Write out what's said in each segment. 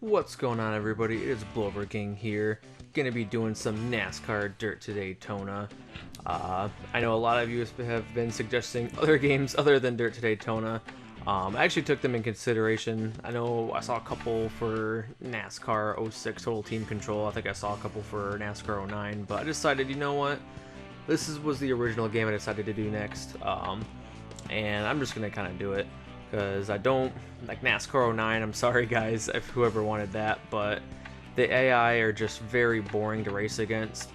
What's going on, everybody? It is Blowover King here. Gonna be doing some NASCAR Dirt to Daytona. I know a lot of you have been suggesting other games other than Dirt to Daytona. I actually took them in consideration. I know I saw a couple for NASCAR 06 Total Team Control. I think I saw a couple for NASCAR 09, but I decided, you know what? Was the original game I decided to do next. And I'm just gonna kind of do it because I don't like NASCAR 09. I'm sorry, guys, if whoever wanted that, but the AI are just very boring to race against.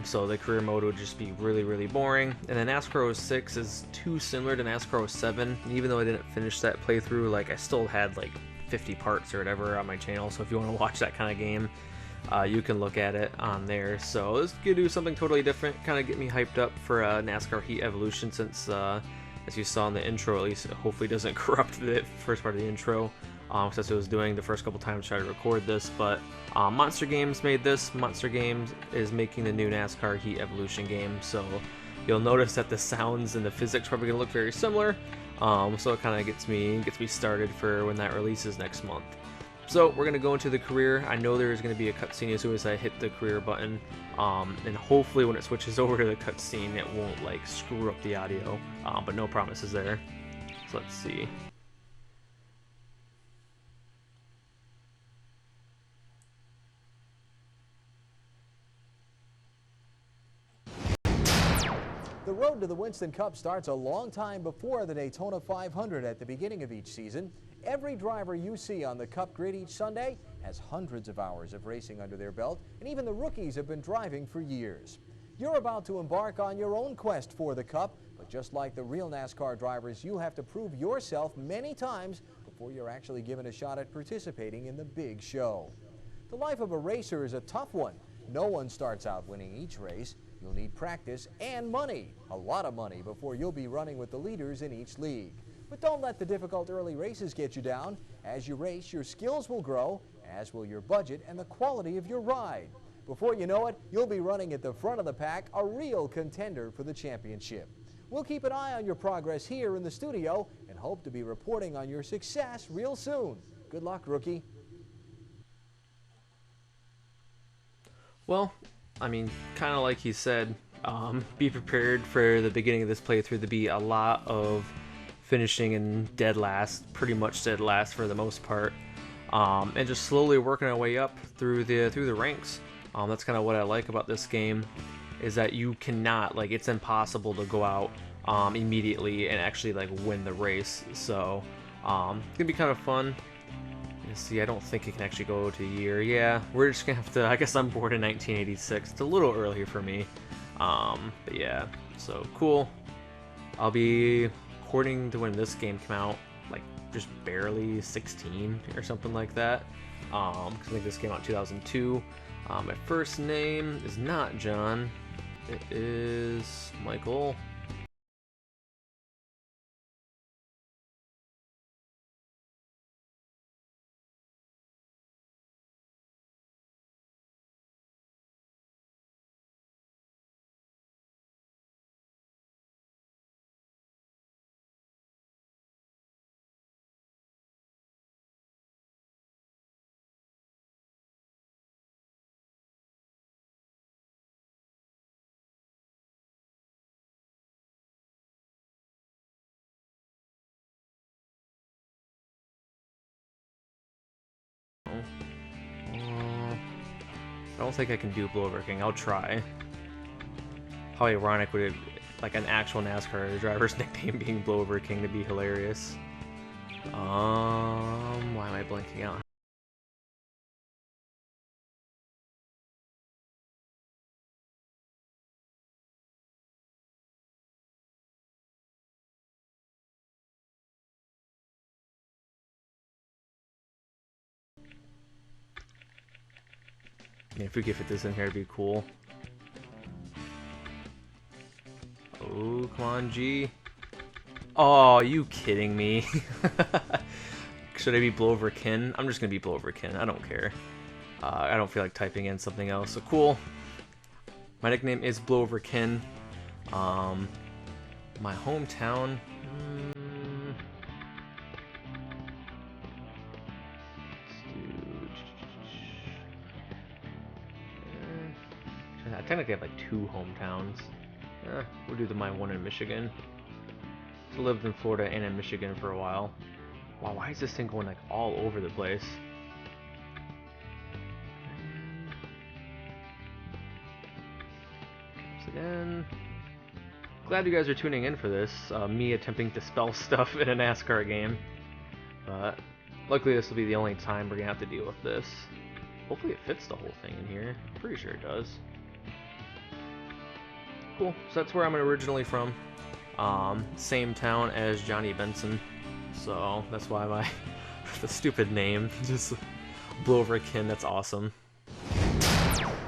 So the career mode would just be really boring. And then NASCAR 06 is too similar to NASCAR 07. And even though I didn't finish that playthrough, like I still had like 50 parts or whatever on my channel. So if you want to watch that kind of game, you can look at it on there. So let's do something totally different, kind of get me hyped up for NASCAR Heat Evolution, since as you saw in the intro, at least, hopefully doesn't corrupt the first part of the intro, since it was doing the first couple times to try to record this. But Monster Games made this. Monster Games is making the new NASCAR Heat Evolution game, so you'll notice that the sounds and the physics probably gonna look very similar. So it kind of gets me started for when that releases next month. So we're gonna go into the career. I know there's gonna be a cutscene as soon as I hit the career button, and hopefully when it switches over to the cutscene, it won't like screw up the audio. But no promises there. So let's see. The road to the Winston Cup starts a long time before the Daytona 500 at the beginning of each season. Every driver you see on the Cup grid each Sunday has hundreds of hours of racing under their belt, and even the rookies have been driving for years. You're about to embark on your own quest for the Cup, but just like the real NASCAR drivers, you have to prove yourself many times before you're actually given a shot at participating in the big show. The life of a racer is a tough one. No one starts out winning each race. You'll need practice and money, a lot of money, before you'll be running with the leaders in each league. But don't let the difficult early races get you down. As you race, your skills will grow, as will your budget and the quality of your ride. Before you know it, you'll be running at the front of the pack, a real contender for the championship. We'll keep an eye on your progress here in the studio and hope to be reporting on your success real soon. Good luck, rookie. Well, I mean, kind of like he said, be prepared for the beginning of this playthrough to be a lot of finishing in dead last, pretty much dead last for the most part, and just slowly working our way up through the ranks. That's kind of what I like about this game, is that you cannot, like, it's impossible to go out immediately and actually like win the race. So it's gonna be kind of fun. See, I don't think it can actually go to year. Yeah, we're just gonna have to, I guess I'm born in 1986. It's a little early for me. But yeah, so cool. I'll be, according to when this game came out, like just barely 16 or something like that. 'Cause I think this came out in 2002. My first name is not John. It is Michael. I don't think I can do Blowover King. I'll try. How ironic would it, like an actual NASCAR driver's nickname being Blowover King, to be hilarious. Why am I blanking out? Yeah, if we could fit this in here, it'd be cool. Oh, come on, G. Oh, are you kidding me? Should I be Blowover Kin? I'm just gonna be Blowover Kin. I don't care. I don't feel like typing in something else. So cool. My nickname is Blowover Kin. My hometown. Let's do technically have like 2 hometowns. We'll do my one in Michigan. I lived in Florida and in Michigan for a while. Wow, why is this thing going like all over the place? Once again. Glad you guys are tuning in for this. Me attempting to spell stuff in a NASCAR game. But luckily this will be the only time we're going to have to deal with this. Hopefully it fits the whole thing in here. I'm pretty sure it does. Cool. So that's where I'm originally from. Same town as Johnny Benson. So that's why my the stupid name just blew over a kin. That's awesome.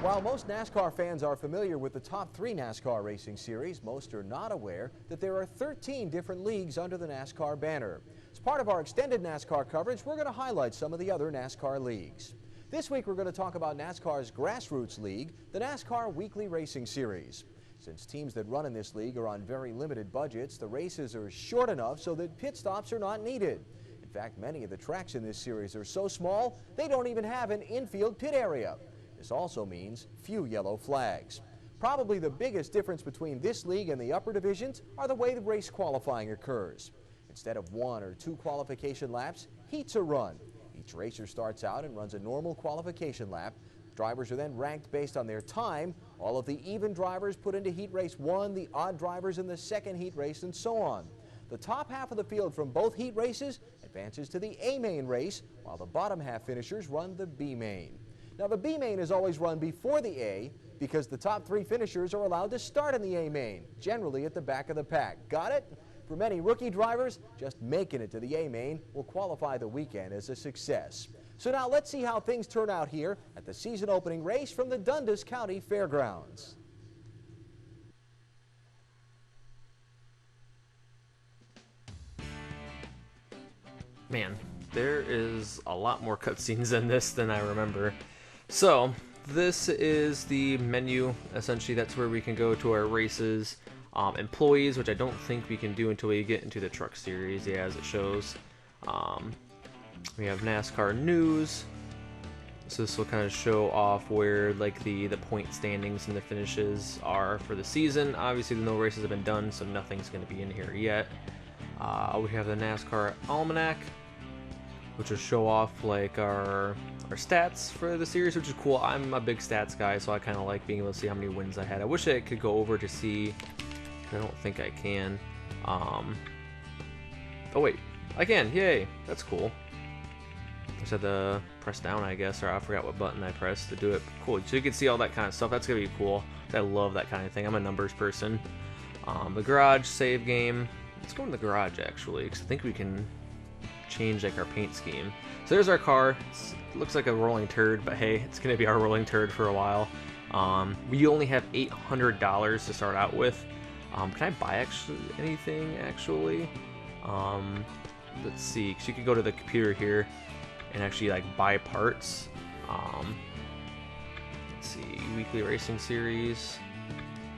While most NASCAR fans are familiar with the top 3 NASCAR racing series, most are not aware that there are 13 different leagues under the NASCAR banner. As part of our extended NASCAR coverage, we're going to highlight some of the other NASCAR leagues. This week we're going to talk about NASCAR's Grassroots League, the NASCAR Weekly Racing Series. Since teams that run in this league are on very limited budgets, the races are short enough so that pit stops are not needed. In fact, many of the tracks in this series are so small, they don't even have an infield pit area. This also means few yellow flags. Probably the biggest difference between this league and the upper divisions are the way the race qualifying occurs. Instead of 1 or 2 qualification laps, heats are run. Each racer starts out and runs a normal qualification lap. Drivers are then ranked based on their time. All of the even drivers put into heat race 1, the odd drivers in the second heat race, and so on. The top half of the field from both heat races advances to the A main race, while the bottom half finishers run the B main. Now the B main is always run before the A because the top 3 finishers are allowed to start in the A main, generally at the back of the pack. Got it? For many rookie drivers, just making it to the A main will qualify the weekend as a success. So now let's see how things turn out here at the season opening race from the Dundas County Fairgrounds. Man, there is a lot more cutscenes in this than I remember. So, this is the menu. Essentially, that's where we can go to our races. Employees, which I don't think we can do until we get into the truck series, yeah, as it shows. We have NASCAR news. So this will kind of show off where like the point standings and the finishes are for the season. Obviously, no races have been done, so nothing's going to be in here yet. We have the NASCAR Almanac, which will show off like our stats for the series, which is cool. I'm a big stats guy, so I kind of like being able to see how many wins I had. I wish I could go over to see. I don't think I can. Oh wait, I can. Yay, that's cool. I just had to press down, I guess, or I forgot what button I pressed to do it. Cool, so you can see all that kind of stuff. That's gonna be cool. I love that kind of thing. I'm a numbers person. The garage save game. Let's go in the garage actually, because I think we can change like our paint scheme. So there's our car. It looks like a rolling turd, but hey, it's gonna be our rolling turd for a while. We only have $800 to start out with. Can I buy actually anything actually? Let's see, because you could go to the computer here and actually like buy parts. Let's see, weekly racing series.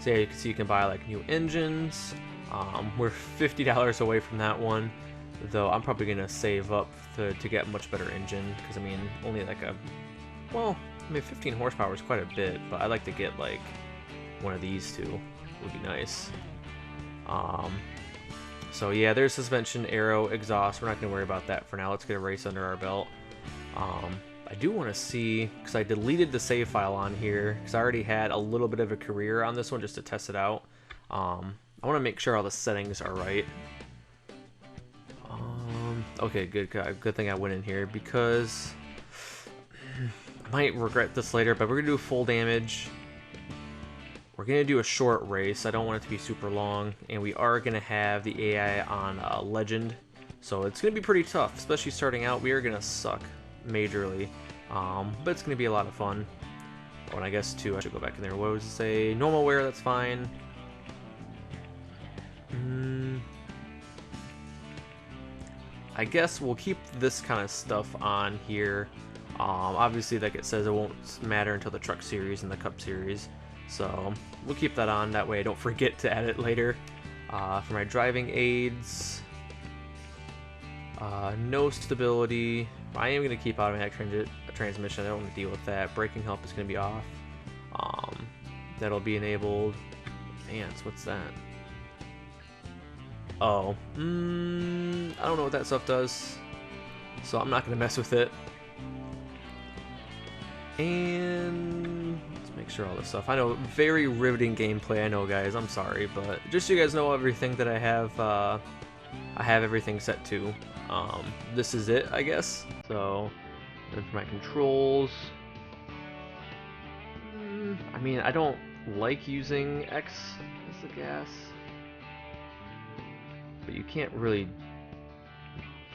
So yeah, you can see you can buy like new engines. We're $50 away from that one, though I'm probably gonna save up to get a much better engine, because I mean only like well, I mean 15 horsepower is quite a bit, but I like to get like one of these two. Would be nice. So yeah, there's suspension, aero, exhaust. We're not gonna worry about that for now. Let's get a race under our belt. I do want to see, because I deleted the save file on here because I already had a little bit of a career on this one just to test it out. I want to make sure all the settings are right. Okay, good thing I went in here, because I might regret this later, but we're gonna do full damage. We're going to do a short race. I don't want it to be super long. And we are going to have the AI on Legend. So it's going to be pretty tough, especially starting out. We are going to suck majorly. But it's going to be a lot of fun. Oh, and I guess, too, I should go back in there. What would it say? Normal wear, that's fine. I guess we'll keep this kind of stuff on here. Obviously, like it says, it won't matter until the Truck Series and the Cup Series. So we'll keep that on, that way I don't forget to add it later. For my driving aids, no stability. I am going to keep automatic transmission. I don't want to deal with that. Braking help is going to be off. That'll be enabled. Advanced, what's that? Oh, I don't know what that stuff does, so I'm not gonna mess with it. And let's make sure all this stuff. I know, very riveting gameplay. I know, guys. I'm sorry, but just so you guys know everything that I have everything set to. This is it, I guess. So, then for my controls, I mean, I don't like using X as the gas, but you can't really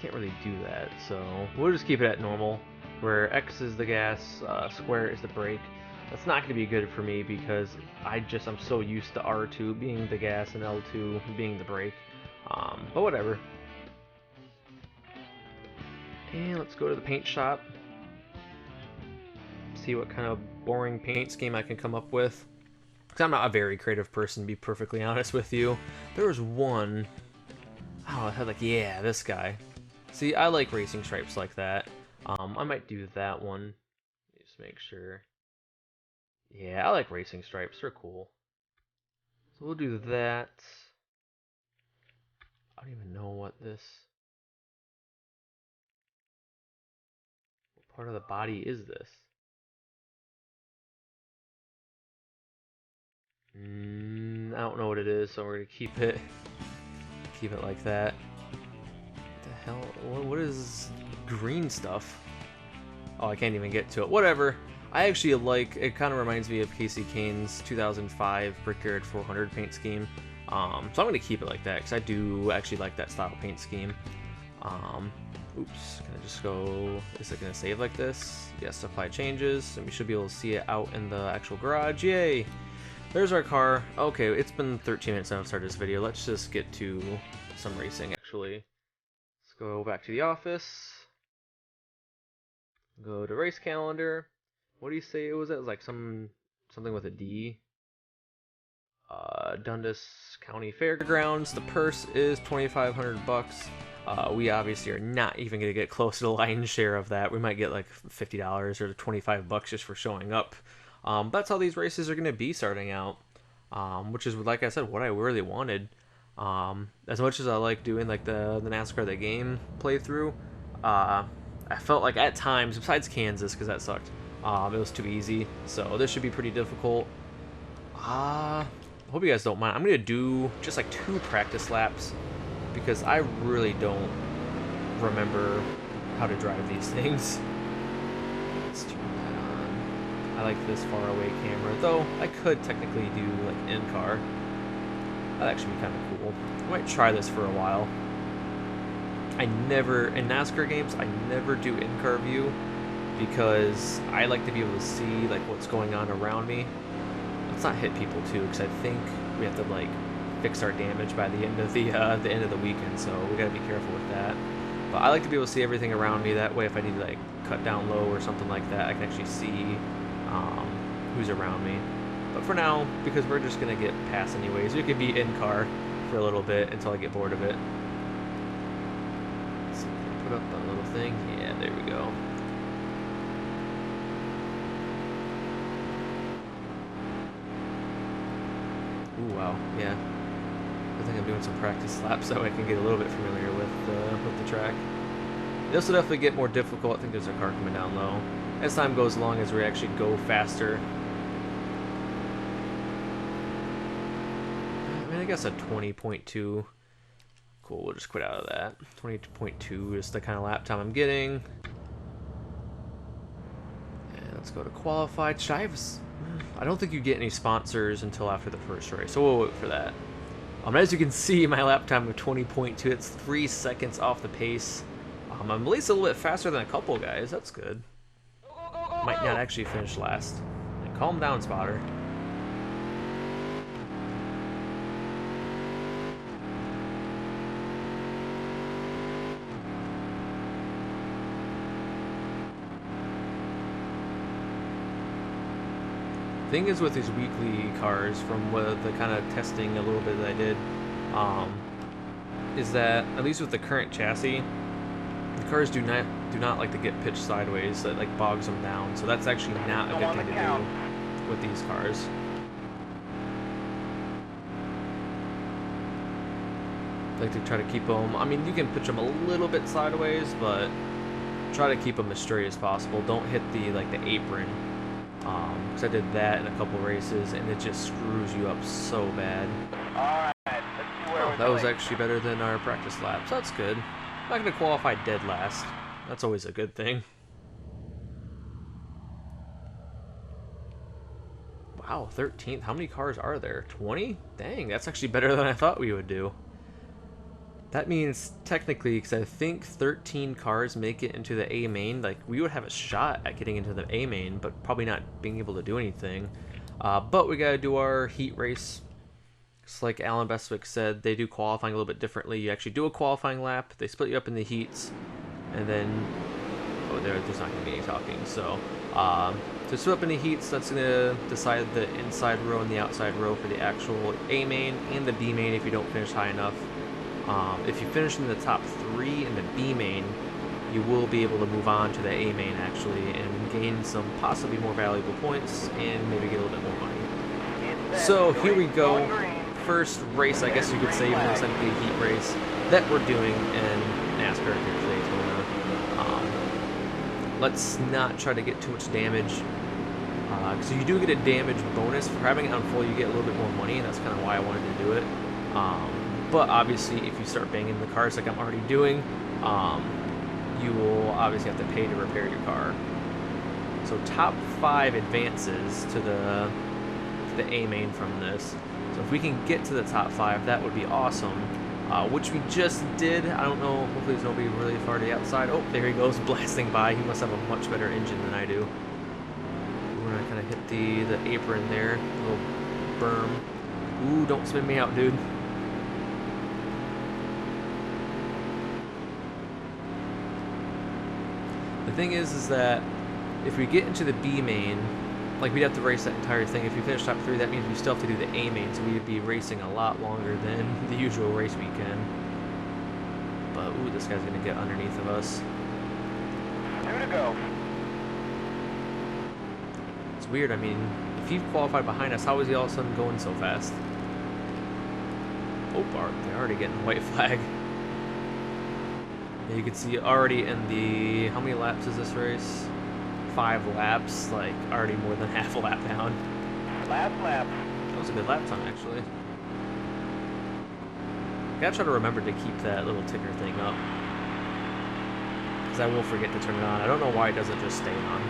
do that. So we'll just keep it at normal, where X is the gas, square is the brake. That's not going to be good for me because I'm so used to R2 being the gas and L2 being the brake. But whatever. And let's go to the paint shop. See what kind of boring paint scheme I can come up with. Because I'm not a very creative person, to be perfectly honest with you. There was one... Oh, I had like, yeah, this guy. See, I like racing stripes like that. I might do that one. Just make sure. Yeah, I like racing stripes. They're cool. So we'll do that. I don't even know what this... What part of the body is this? I don't know what it is, so we're gonna keep it like that. What the hell? What is green stuff? Oh, I can't even get to it. Whatever. I actually like it. Kind of reminds me of Casey Kane's 2005 Brickyard 400 paint scheme. So I'm gonna keep it like that because I do actually like that style paint scheme. Oops. Can I just go? Is it gonna save like this? Yes. Apply changes, and we should be able to see it out in the actual garage. Yay! There's our car. Okay, it's been 13 minutes since I've started this video. Let's just get to some racing, actually. Let's go back to the office. Go to race calendar. What do you say it was? It was like something with a D. Dundas County Fairgrounds. The purse is $2,500. We obviously are not even going to get close to the lion's share of that. We might get like $50 or $25 just for showing up. That's how these races are going to be starting out, which is, like I said, what I really wanted. As much as I like doing like the NASCAR the game playthrough, I felt like at times, besides Kansas because that sucked, it was too easy. So this should be pretty difficult. Hope you guys don't mind. I'm going to do just like 2 practice laps because I really don't remember how to drive these things. Let's turn that on. I like this far away camera, though I could technically do like in-car. That'd actually be kind of cool. I might try this for a while. In NASCAR games, I never do in-car view because I like to be able to see like what's going on around me. Let's not hit people too, because I think we have to like fix our damage by the end of the weekend, so we gotta be careful with that. But I like to be able to see everything around me. That way, if I need to like cut down low or something like that, I can actually see who's around me. But for now, because we're just gonna get past anyways, we could be in car for a little bit until I get bored of it. Let's see, can I put up that little thing? Yeah, there we go. Ooh, wow, yeah. I think I'm doing some practice laps so I can get a little bit familiar with the track. This will definitely get more difficult. I think there's a car coming down low. As time goes along, as we actually go faster. I mean, I guess a 20.2. Cool, we'll just quit out of that. 20.2 is the kind of lap time I'm getting. And let's go to qualified. I don't think you get any sponsors until after the first race, so we'll wait for that. As you can see, my lap time of 20.2, it's 3 seconds off the pace. I'm at least a little bit faster than a couple guys. That's good. Might not actually finish last. And calm down, spotter. Thing is with these weekly cars, from the kind of testing a little bit that I did, is that at least with the current chassis, the cars do not like to get pitched sideways. That like bogs them down. So that's actually not a good thing to do with these cars. like to try to keep them. I mean, you can pitch them a little bit sideways, but try to keep them as straight as possible. Don't hit the apron, because I did that in a couple races, and it just screws you up so bad. Alright, let's see where we're That was going. actually better than our practice lap, so that's good. Not going to qualify dead last. That's always a good thing. Wow, 13th. How many cars are there? 20? Dang, that's actually better than I thought we would do. That means, technically, because I think 13 cars make it into the A main, like, we would have a shot at getting into the A main, but probably not being able to do anything. But we gotta do our heat race. It's like Alan Bestwick said, they do qualifying a little bit differently. You actually do a qualifying lap, they split you up in the heats, and then... Oh, there's not going to be any talking, so... to split up in the heats, that's going to decide the inside row and the outside row for the actual A main and the B main if you don't finish high enough. If you finish in the top 3 in the B main, you will be able to move on to the A main, actually, and gain some possibly more valuable points and maybe get a little bit more money. So, here we go. First race, I guess you could say, even though it's technically a heat race, that we're doing in NASCAR here at Daytona. Let's not try to get too much damage. So you do get a damage bonus for having it on full. You get a little bit more money, and that's kind of why I wanted to do it. But obviously, if you start banging the cars like I'm already doing, you will obviously have to pay to repair your car. So top 5 advances to the A main from this. So if we can get to the top 5, that would be awesome. Which we just did. I don't know. Hopefully there's nobody really far to the outside. Oh, there he goes, blasting by. He must have a much better engine than I do. We're gonna kind of hit the apron there. A little berm. Ooh, don't spin me out, dude. The thing is that if we get into the B main, like, we'd have to race that entire thing. If we finish top 3, that means we still have to do the A main, so we'd be racing a lot longer than the usual race weekend. But, ooh, this guy's going to get underneath of us. 2 to go. It's weird, I mean, if he qualified behind us, how is he all of a sudden going so fast? Oh, they're already getting a white flag. Yeah, you can see already in the... How many laps is this race? 5 laps, like already more than half a lap down. Last lap. That was a good lap time, actually. Gotta try to remember to keep that little ticker thing up, because I will forget to turn it on. I don't know why it doesn't just stay on.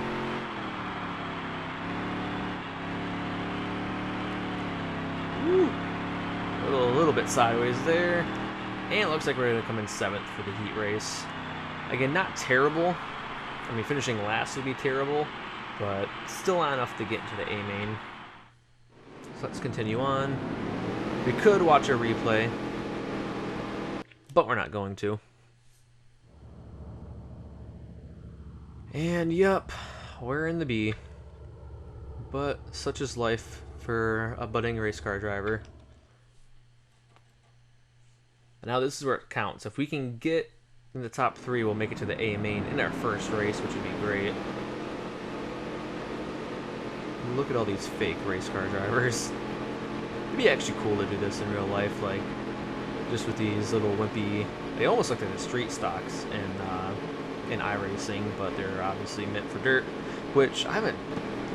Woo! A little bit sideways there. And it looks like we're gonna come in 7th for the heat race. Again, not terrible. I mean, finishing last would be terrible, but still not enough to get into the A main. So let's continue on. We could watch a replay, but we're not going to. And yup, we're in the B. But such is life for a budding race car driver. Now this is where it counts. If we can get in the top 3, we'll make it to the A main in our first race, which would be great. Look at all these fake race car drivers. It'd be actually cool to do this in real life, like, just with these little wimpy... They almost look like the street stocks in iRacing, but they're obviously meant for dirt, which I haven't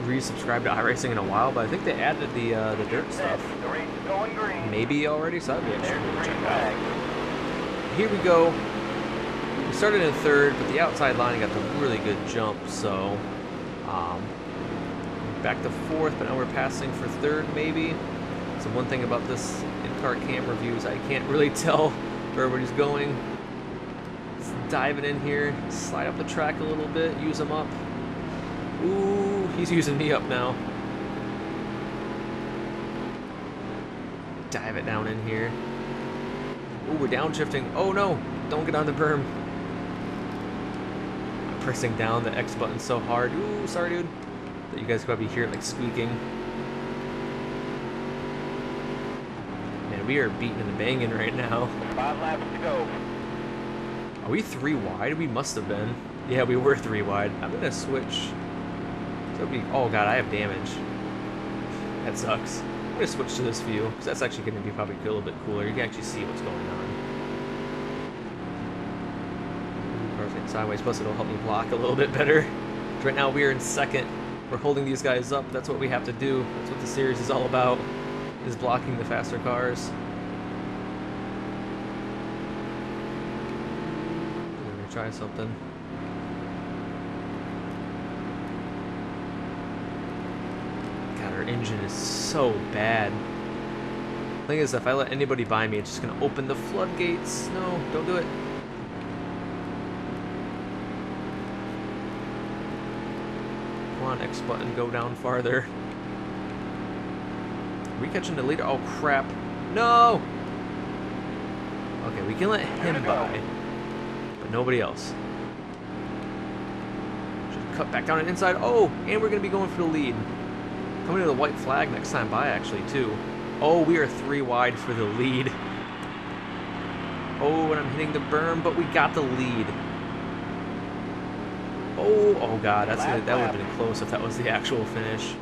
resubscribed to iRacing in a while, but I think they added the dirt stuff. The race is going green. Maybe already, so that'd be There's actually the cool to green check out. flag. Here we go. We started in 3rd, but the outside line got the really good jump, so back to 4th, but now we're passing for 3rd, maybe. So one thing about this in-car camera views, I can't really tell where everybody's going. Let's dive it in here, slide up the track a little bit, use them up. Ooh, he's using me up now. Dive it down in here. Ooh, we're downshifting. Oh no, don't get on the berm. I'm pressing down the X button so hard. Ooh, sorry dude. That you guys could probably hear it like squeaking. Man, we are beating and banging right now. 5 laps to go. Are we 3 wide? We must have been. Yeah, we were 3 wide. I'm gonna switch. So oh god, I have damage. That sucks. I'm gonna switch to this view, because that's actually gonna be probably a little bit cooler. You can actually see what's going on. car's getting sideways, plus it'll help me block a little bit better. Right now we are in second. We're holding these guys up. That's what we have to do. That's what the series is all about, is blocking the faster cars. Let me try something. God, our engine is so bad. Thing is, if I let anybody by me, it's just gonna open the floodgates. No, don't do it. Come on, X button, go down farther. Are we catching the leader? Oh crap. No! Okay, we can let him by, but nobody else. Should cut back down and inside. Oh, and we're gonna be going for the lead. Coming to the white flag next time by, actually, too. Oh, we are 3 wide for the lead. Oh, and I'm hitting the berm, but we got the lead. Oh God, that would have been close if that was the actual finish.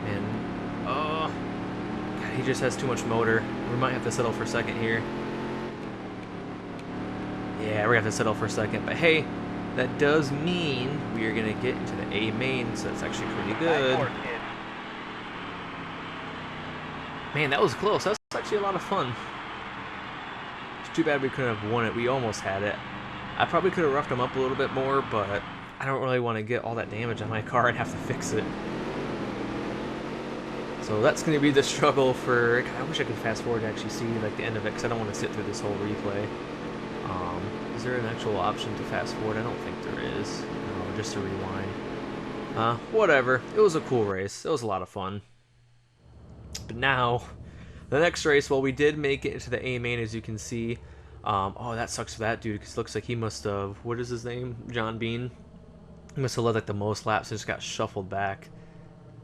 And God, he just has too much motor. We might have to settle for second here. Yeah, we're gonna have to settle for second, but hey, that does mean we are gonna get into the A main, so that's actually pretty good. Man, that was close. That's actually a lot of fun. It's too bad we couldn't have won it. We almost had it. I probably could have roughed them up a little bit more, but I don't really want to get all that damage on my car and have to fix it. So that's going to be the struggle for... God, I wish I could fast forward to actually see like the end of it, because I don't want to sit through this whole replay. Is there an actual option to fast forward? I don't think there is. No, just to rewind. Whatever. It was a cool race. It was a lot of fun. But now, the next race, well, we did make it into the A main, as you can see. Oh, that sucks for that dude, because it looks like he must have... What is his name? John Bean? He must have led like the most laps and just got shuffled back.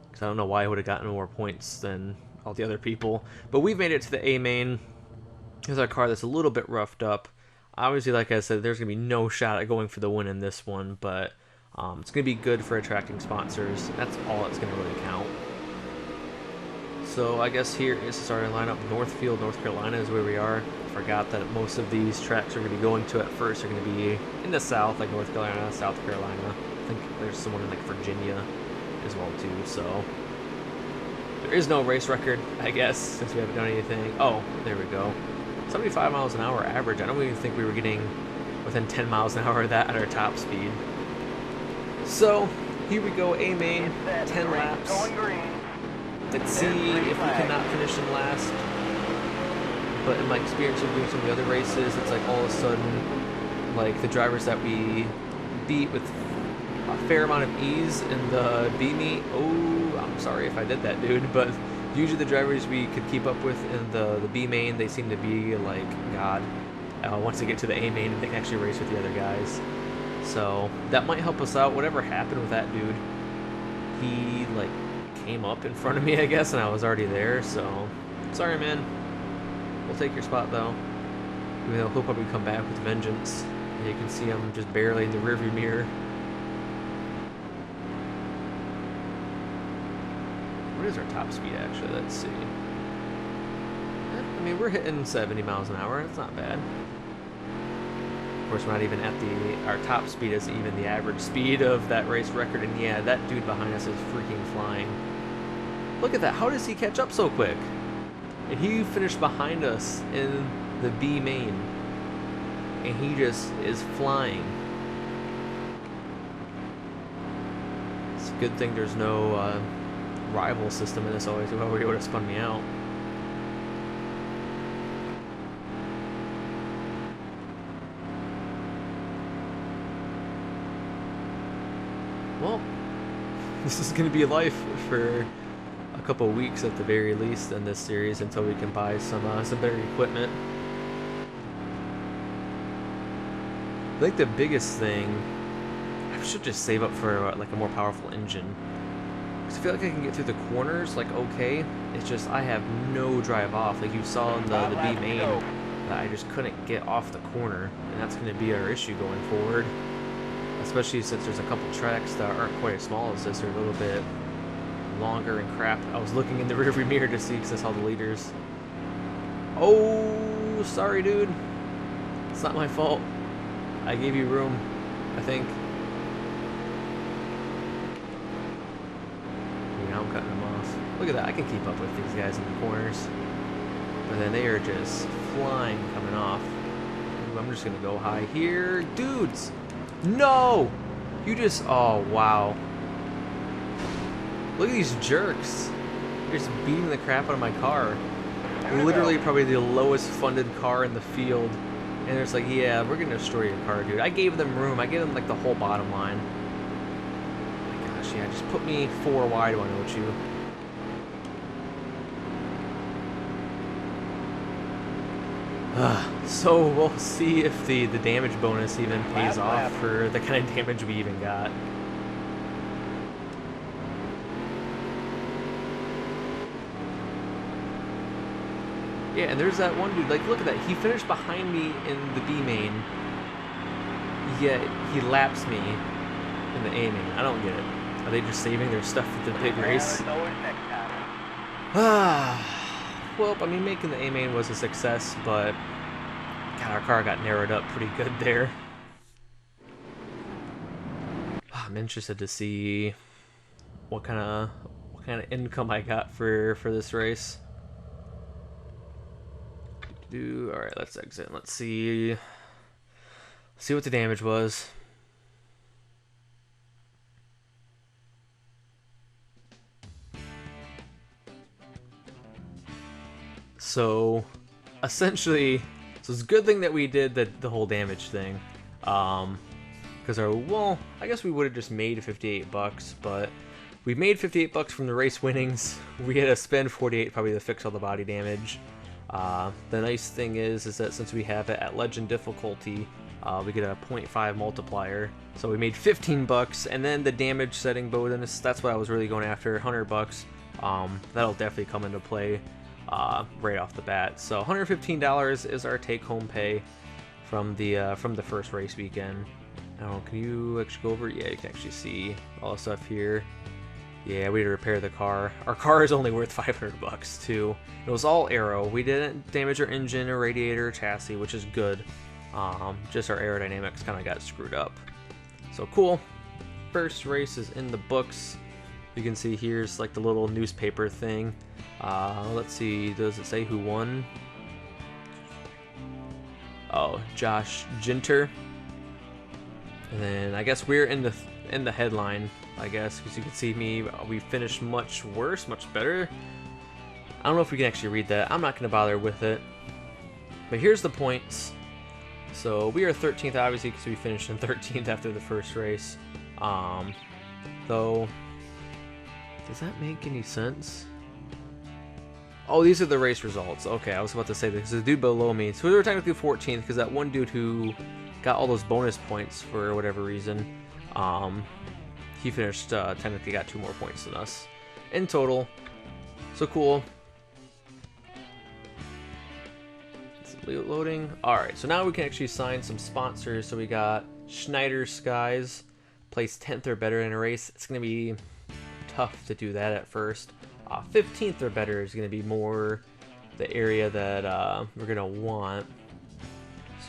Because I don't know why he would have gotten more points than all the other people. But we've made it to the A main. Here's our car that's a little bit roughed up. Obviously, like I said, there's going to be no shot at going for the win in this one, but it's going to be good for attracting sponsors. That's all that's going to really count. So I guess here is the starting lineup. Northfield, North Carolina is where we are. I forgot that most of these tracks we're going to be going to at first are going to be in the south, like North Carolina, South Carolina. I think there's someone in like Virginia as well too, so there is no race record, I guess, since we haven't done anything. Oh, there we go. 75 miles an hour average. I don't even think we were getting within 10 miles an hour of that at our top speed. So, here we go, A main, 10 laps. Let's see if we cannot finish in last. But in my experience of doing some of the other races, it's like all of a sudden, like the drivers that we beat with a fair amount of ease in the B meet. Oh, I'm sorry if I did that, dude, but usually the drivers we could keep up with in the B main, they seem to be like God. Once they get to the A main, they can actually race with the other guys. So that might help us out. Whatever happened with that dude, he like came up in front of me, I guess, and I was already there. So sorry, man. We'll take your spot though. Even though he'll probably come back with vengeance. You can see I'm just barely in the rearview mirror. What is our top speed, actually? Let's see. I mean, we're hitting 70 miles an hour. That's not bad. Of course, we're not even at our top speed isn't even the average speed of that race record. And yeah, that dude behind us is freaking flying. Look at that. How does he catch up so quick? And he finished behind us in the B main. And he just is flying. It's a good thing there's no rival system in this, always, or he would have spun me out. Well, this is going to be life for a couple weeks at the very least in this series until we can buy some better equipment. I think the biggest thing, I should just save up for like a more powerful engine. Because I feel like I can get through the corners like okay. It's just I have no drive off. Like you saw in the B main, that I just couldn't get off the corner, and that's going to be our issue going forward. Especially since there's a couple tracks that aren't quite as small as this, they're a little bit longer and crap. I was looking in the rearview mirror to see because I saw the leaders. Oh, sorry, dude. It's not my fault. I gave you room, I think. Now I'm cutting them off. Look at that. I can keep up with these guys in the corners. But then they are just flying coming off. Ooh, I'm just going to go high here. Dudes! No! You just... Oh, wow. Look at these jerks. They're just beating the crap out of my car. Literally probably the lowest funded car in the field. And they're just like, yeah, we're going to destroy your car, dude. I gave them room. I gave them, like, the whole bottom line. Oh my gosh, yeah, just put me 4 wide, why don't you? So we'll see if the damage bonus even pays off for the kind of damage we even got. Yeah, and there's that one dude, like, look at that. He finished behind me in the B main, yet he laps me in the A main. I don't get it. Are they just saving their stuff for the big race? Well, I mean, making the A main was a success, but God, our car got narrowed up pretty good there. I'm interested to see what kind of income I got for this race. All right, let's exit. Let's see what the damage was. So essentially, so it's a good thing that we did the whole damage thing, because well, I guess we would have just made 58 bucks, but we made 58 bucks from the race winnings. We had to spend 48 probably to fix all the body damage. The nice thing is that since we have it at legend difficulty, we get a 0.5 multiplier. So we made 15 bucks, and then the damage setting bonus, that's what I was really going after, 100 bucks. That'll definitely come into play right off the bat. So $115 is our take-home pay from the first race weekend. I don't know, can you actually go over? Yeah, you can actually see all the stuff here. Yeah, we had to repair the car. Our car is only worth 500 bucks too. It was all aero. We didn't damage our engine or radiator or chassis, which is good. Just our aerodynamics kind of got screwed up. So cool. First race is in the books. You can see here's like the little newspaper thing. Let's see, does it say who won? Oh, Josh Ginter. And then I guess we're in the headline, I guess, because you can see we finished much worse, much better. I don't know if we can actually read that. I'm not going to bother with it. But here's the points. So we are 13th, obviously, because we finished in 13th after the first race. Though, does that make any sense? Oh, these are the race results. Okay, I was about to say this. The dude below me. So we were technically 14th, because that one dude who got all those bonus points for whatever reason, he finished, technically got 2 more points than us in total. So cool. It's loading. Alright, so now we can actually sign some sponsors. So we got Schneider Skies, placed 10th or better in a race. It's going to be tough to do that at first. 15th or better is going to be more the area that we're going to want.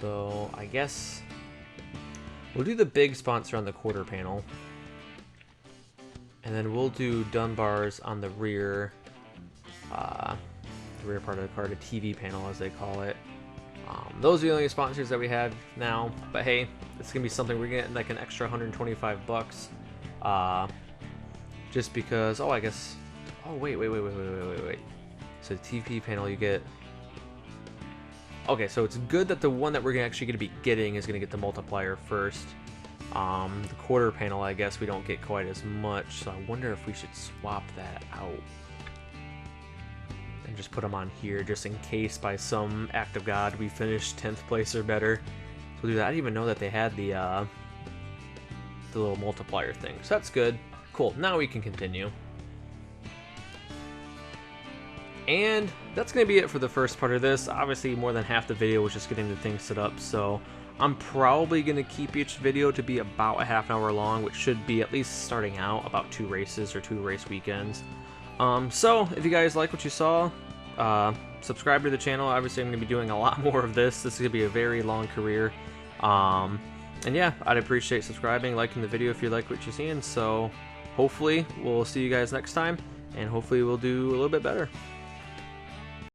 So I guess we'll do the big sponsor on the quarter panel. And then we'll do Dunbars on the rear part of the car, the TV panel as they call it. Those are the only sponsors that we have now. But hey, it's going to be something we're getting like an extra 125 bucks. Just because, oh, I guess, oh, wait. So the TV panel you get. Okay, so it's good that the one that we're actually going to be getting is going to get the multiplier first. The quarter panel, I guess we don't get quite as much, so I wonder if we should swap that out and just put them on here just in case by some act of God we finish 10th place or better. So we'll do that. I didn't even know that they had the little multiplier thing, so that's good. Cool, now we can continue. And that's going to be it for the first part of this. Obviously, more than half the video was just getting the thing set up, so I'm probably going to keep each video to be about a half an hour long, which should be, at least starting out, about 2 races or 2 race weekends. So, if you guys like what you saw, subscribe to the channel. Obviously, I'm going to be doing a lot more of this. This is going to be a very long career. And yeah, I'd appreciate subscribing, liking the video if you like what you're seeing. So hopefully we'll see you guys next time, and hopefully we'll do a little bit better.